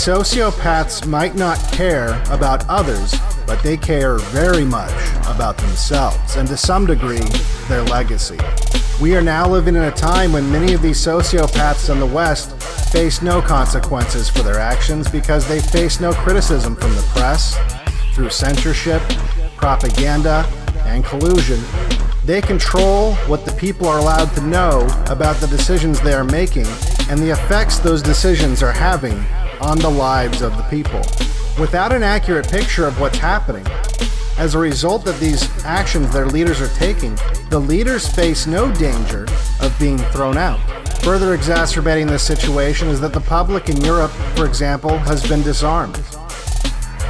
sociopaths might not care about others, but they care very much about themselves, and to some degree, their legacy. We are now living in a time when many of these sociopaths in the West face no consequences for their actions because they face no criticism from the press, through censorship, propaganda, and collusion. They control what the people are allowed to know about the decisions they are making and the effects those decisions are having on the lives of the people. Without an accurate picture of what's happening, as a result of these actions their leaders are taking, the leaders face no danger of being thrown out. Further exacerbating this situation is that the public in Europe, for example, has been disarmed.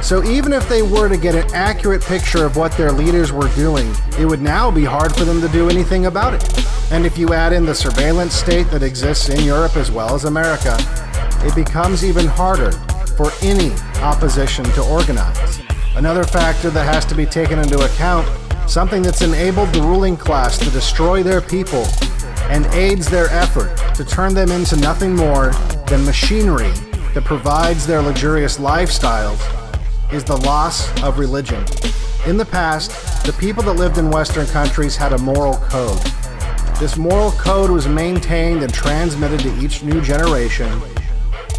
So even if they were to get an accurate picture of what their leaders were doing, it would now be hard for them to do anything about it. And if you add in the surveillance state that exists in Europe as well as America, it becomes even harder for any opposition to organize. Another factor that has to be taken into account, something that's enabled the ruling class to destroy their people and aids their effort to turn them into nothing more than machinery that provides their luxurious lifestyles, is the loss of religion. In the past, the people that lived in Western countries had a moral code. This moral code was maintained and transmitted to each new generation,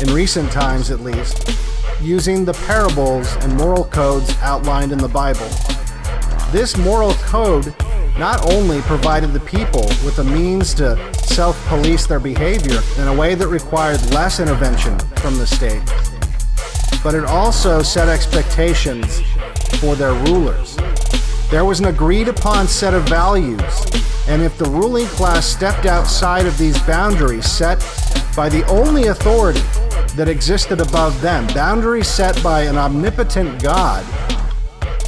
in recent times at least, using the parables and moral codes outlined in the Bible. This moral code not only provided the people with a means to self-police their behavior in a way that required less intervention from the state, but it also set expectations for their rulers. There was an agreed-upon set of values, and if the ruling class stepped outside of these boundaries set by the only authority that existed above them, boundaries set by an omnipotent God,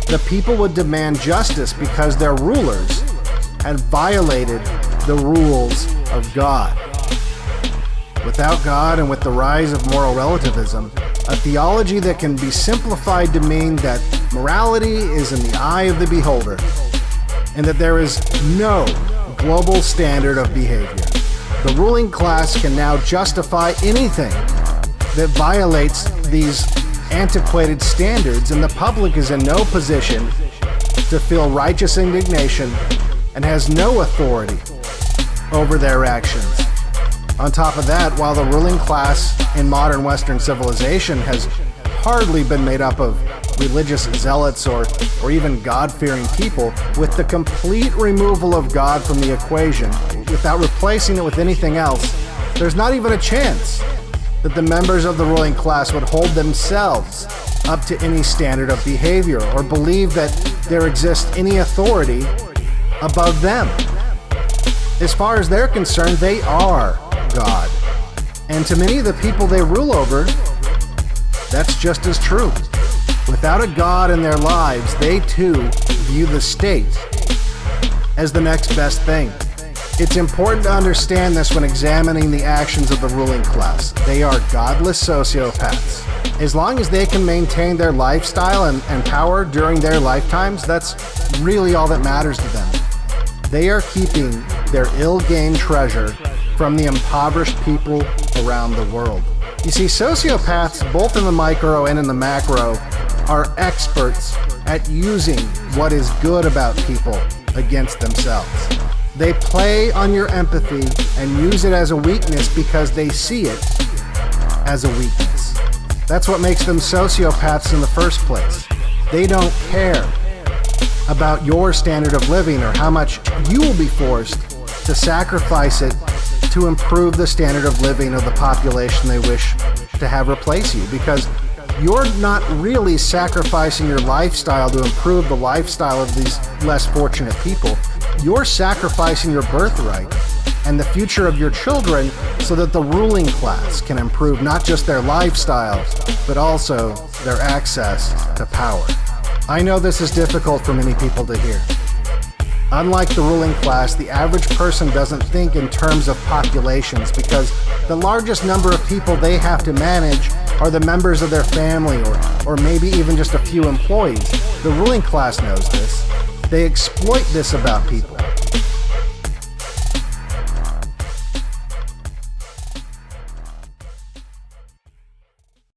the people would demand justice because their rulers had violated the rules of God. Without God and with the rise of moral relativism, a theology that can be simplified to mean that morality is in the eye of the beholder, and that there is no global standard of behavior. The ruling class can now justify anything that violates these antiquated standards, and the public is in no position to feel righteous indignation and has no authority over their actions. On top of that, while the ruling class in modern Western civilization has hardly been made up of religious zealots or even God-fearing people, with the complete removal of God from the equation, without replacing it with anything else, there's not even a chance that the members of the ruling class would hold themselves up to any standard of behavior or believe that there exists any authority above them. As far as they're concerned, they are God. And to many of the people they rule over, that's just as true. Without a God in their lives, they too view the state as the next best thing. It's important to understand this when examining the actions of the ruling class. They are godless sociopaths. As long as they can maintain their lifestyle and power during their lifetimes, that's really all that matters to them. They are keeping their ill-gained treasure from the impoverished people around the world. You see, sociopaths, both in the micro and in the macro, are experts at using what is good about people against themselves. They play on your empathy and use it as a weakness because they see it as a weakness. That's what makes them sociopaths in the first place. They don't care about your standard of living or how much you will be forced to sacrifice it to improve the standard of living of the population they wish to have replace you, because you're not really sacrificing your lifestyle to improve the lifestyle of these less fortunate people. You're sacrificing your birthright and the future of your children so that the ruling class can improve not just their lifestyle, but also their access to power. I know this is difficult for many people to hear. Unlike the ruling class, the average person doesn't think in terms of populations because the largest number of people they have to manage are the members of their family or maybe even just a few employees. The ruling class knows this. They exploit this about people.